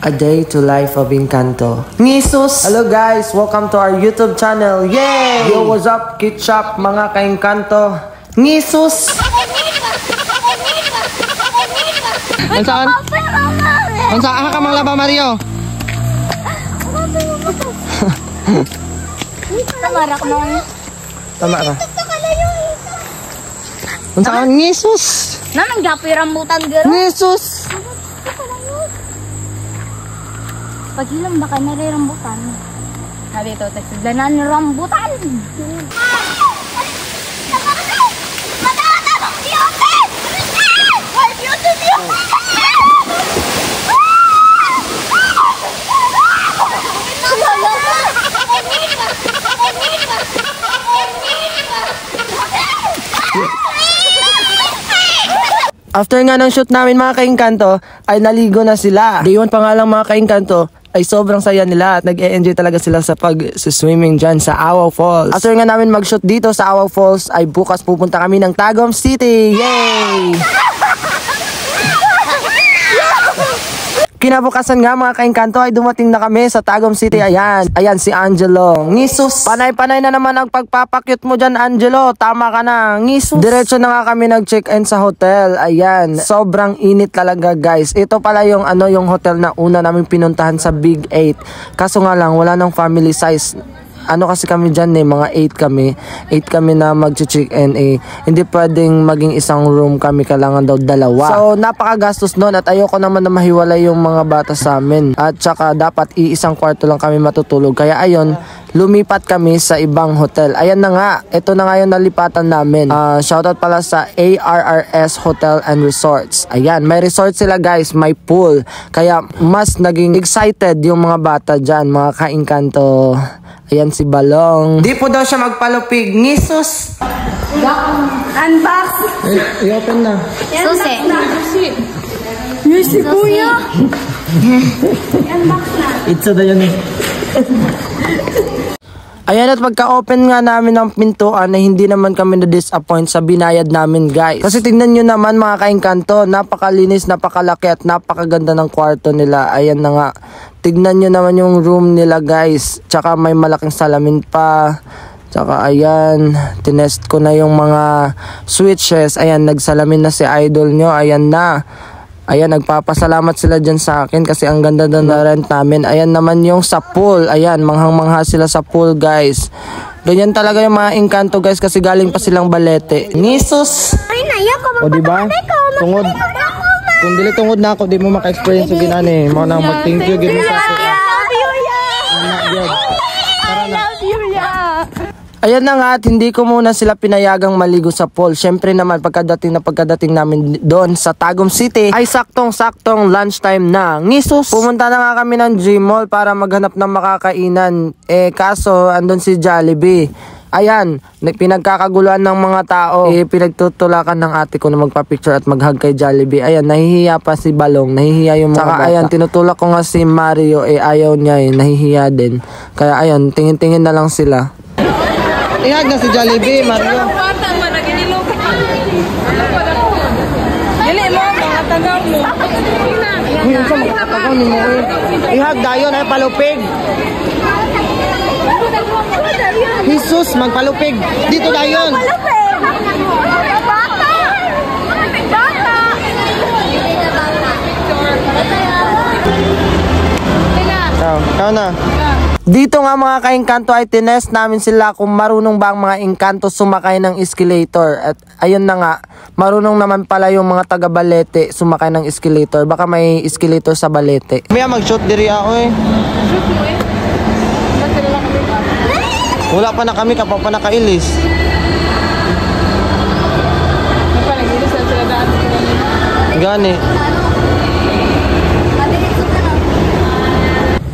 A day to life of Encanto. Ngisus! Hello guys! Welcome to our YouTube channel. Yay! Yo, what's up? Ketchup, mga ka-Encanto. Ngisus! Ansaan? Ansaan ka mga laba, Mario? Tama ka naman. Tama ka. Ansaan? Ngisus! Naman gapo yung rambutan, garo? Ngisus! Paghilang baka nari rambutan. Sabi ito, tagsiglanan ng rambutan. After nga ng shoot namin mga ka-Encanto, ay naligo na sila. Day 1 pa nga lang mga ka-Encanto, ay sobrang saya nila at nag-e-enjoy talaga sila sa pag-swimming dyan sa Awaw Falls. After nga namin mag-shoot dito sa Awaw Falls, ay bukas pupunta kami ng Tagum City. Yay! Kinabukasan nga mga ka-Encanto ay dumating na kami sa Tagum City. Ayan, ayan si Angelo. Ngisus! Panay-panay na naman ang pagpapakyut mo dyan, Angelo. Tama ka na. Ngisus! Diretso na nga kami nag-check-in sa hotel. Ayan, sobrang init talaga guys. Ito pala yung yung hotel na una namin pinuntahan sa Big 8. Kaso nga lang, wala nang family size. Kasi kami dyan mga 8 kami na mag-check-in hindi pwedeng maging isang room kami, kailangan daw 2. So napakagastos nun at ayoko naman na mahiwalay yung mga bata sa amin at saka dapat iisang kwarto lang kami matutulog, kaya ayon lumipat kami sa ibang hotel. Ayan na nga, ito na nga yung nalipatan namin. Shoutout pala sa ARRS Hotel and Resorts. Ayan, may resort sila guys, may pool, kaya mas naging excited yung mga bata dyan, mga ka-Encanto. Ayan si Balong. Di po daw siya magpalupig. Ngisus! Unbox! I-open na. Susi. Susi kuya! Unbox na. It's a yun Ayan, at pagka-open nga namin ng pintuan na hindi naman kami na-disappoint sa binayad namin guys. Kasi tingnan nyo naman mga ka-Encanto, napakalinis, napakalaki at napakaganda ng kwarto nila. Ayan na nga, tignan nyo naman yung room nila guys. Tsaka may malaking salamin pa. Tsaka ayan, tinest ko na yung mga switches. Ayan, nagsalamin na si idol nyo. Ayan na. Ayan, nagpapasalamat sila dyan sa akin kasi ang ganda na rent namin. Ayan naman yung sa pool. Ayan, manghang-mangha sila sa pool guys. Ganyan talaga yung mga Encanto guys kasi galing pa silang Balete. Ngisus! O diba? Tungod. Kung dili tungod na ako, di mo maka-experience yung ginani. Mo nang mag-thank you, gini sa ako. Ayan na nga at hindi ko muna sila pinayagang maligo sa pool. Syempre naman pagkadating namin doon sa Tagum City ay saktong-saktong lunchtime na. Ngisus! Pumunta na nga kami ng Gmall para maghanap ng makakainan. Kaso andun si Jollibee. Ayan, pinagkakaguluhan ng mga tao. Pinagtutulakan ng ate ko na magpa-picture at mag-hug kay Jollibee. Ayan, nahihiya pa si Balong. Nahihiya yung mga bata. Ayan, tinutulak ko nga si Mario. Ayaw niya nahihiya din. Kaya ayan, tingin-tingin na lang sila. Ihag na si Jollibee, Mario. Ihag dayon ay palupig. Jesus, magpalupig. Dito dayon. Ikaw na. Dito nga mga ka-Encanto ay tinest namin sila kung marunong ba ang mga Encanto sumakay ng escalator. At ayun na nga, marunong naman pala yung mga taga Balete sumakay ng escalator. Baka may escalator sa Balete. May mag-shoot diri ako Wala pa na kami, kapag pa nakailis. Gani.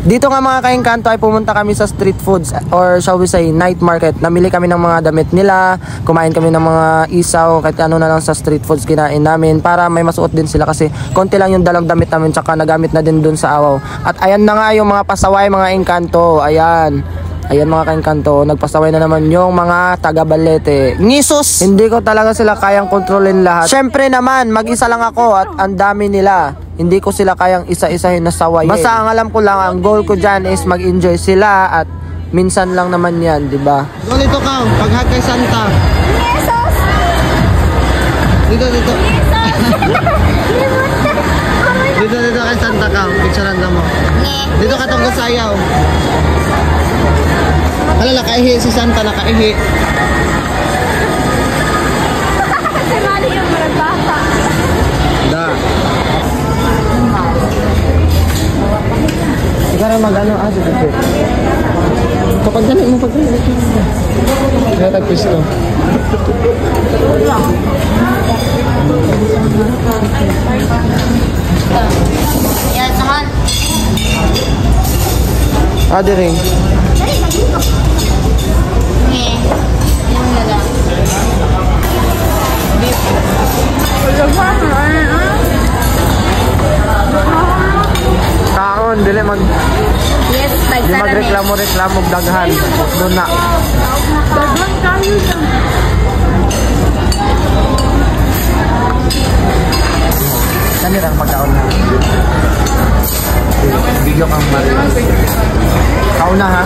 Dito nga mga ka-Encanto ay pumunta kami sa street foods or shall we say night market. Namili kami ng mga damit nila, kumain kami ng mga isaw, kahit ano na lang sa street foods kinain namin para may masuot din sila kasi konti lang yung dalang damit namin tsaka nagamit na din dun sa Awaw. At ayan na nga yung mga pasaway mga Encanto, ayan. Ayan mga kainkanto, nagpasaway na naman yung mga taga Balete. Ngisus! Hindi ko talaga sila kayang kontrolin lahat. Syempre naman, mag-isa lang ako at ang dami nila. Hindi ko sila kayang isa-isahin na sawayin. Basta ang alam ko lang, ang goal ko dyan is mag-enjoy sila at minsan lang naman yan, di ba? Dito ka, paghag kay Santa. Jesus! Dito. Jesus! Dito kay Santa ka, picturean na mo. Dito ka tungkol sayaw. Hala, nakaihi si Santa, nakaihi. Kasi mali yung marabaka. Da. Ikaw rin mag-ano, dito. Kapag dali mo, Kaya tagpis ko. Yan, saan? Di rin. Yung nila. Taon, dili mag... Yes, Di magreklamo-reklamo daghan. Doon na. Daghan kayo dyan. Kanirang pagkaon na. Video kang marinas. Kauna ha?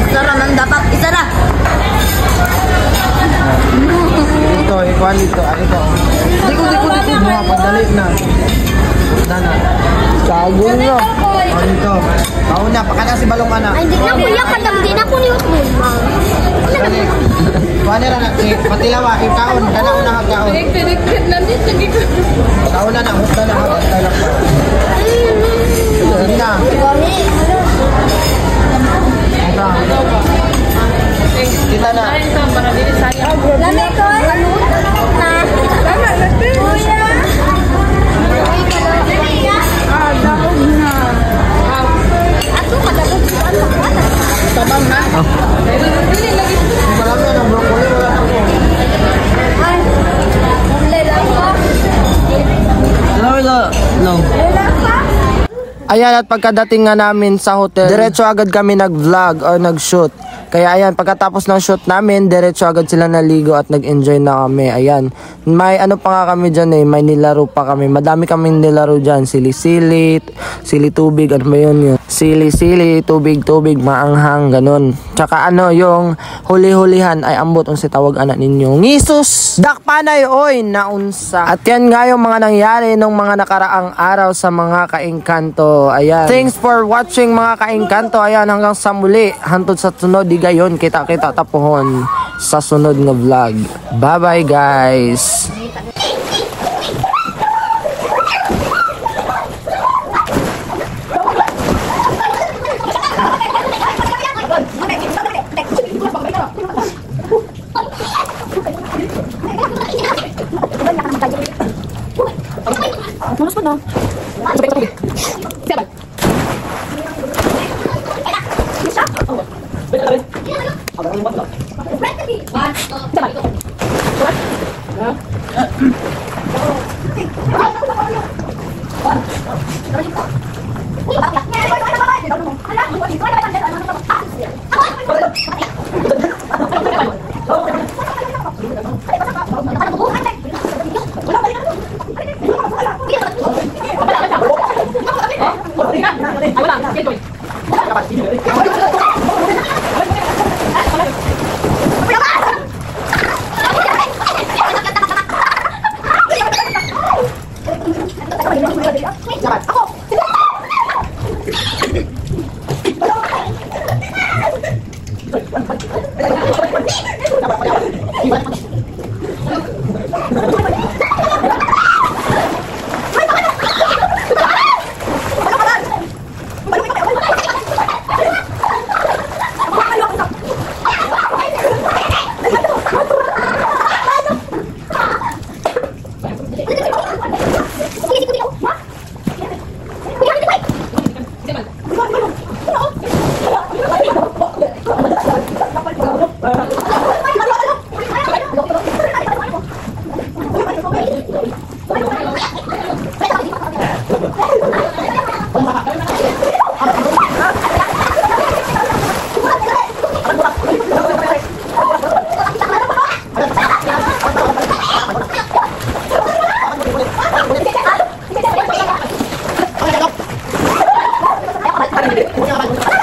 Isa ra man dapat. Isa ra. Dito, ikuan dito. Dito. Mga padali na. Dana. Kago na. Dito. Kauna, pakana si Balong ka na. Ay, hindi na kuya kadam din ako ni Utmul. Kuha nila na, si Patilawa, ikaon, kana una hagkaon. Kauna na, husda na hagkaon. Hindi na. Kita na. Lamay ko. Na. Kuya. Daog na. Ako kadagod ko ang sakwata. Tabang na. Marami na ng broccoli, wala na po. Ay. Lelang ko. No. Lelang ka. Ayan, at pagkadating nga namin sa hotel, diretso agad kami nag-vlog or nag-shoot. Kaya ayan, pagkatapos ng shoot namin, diretso agad sila naligo at nag-enjoy na kami. Ayan, may ano pa nga kami dyan may nilaro pa kami. Madami kaming nilaro dyan, sili-sili, sili-tubig, ano ba yun? Sili-sili, tubig-tubig, maanghang, ganun. Tsaka ano, yung huli-hulihan ay ambot ang si tawag anak ninyo. Ngisus! Dakpanay, oy, naunsa. At yan nga yung mga nangyari nung mga nakaraang araw sa mga kaingkanto. Ayan. Thanks for watching mga kaingkanto. Ayan, hanggang sa muli. Hantod sa sunod, di gayon, kita-kita tapuhon sa sunod nga vlog. Bye-bye, guys! Pag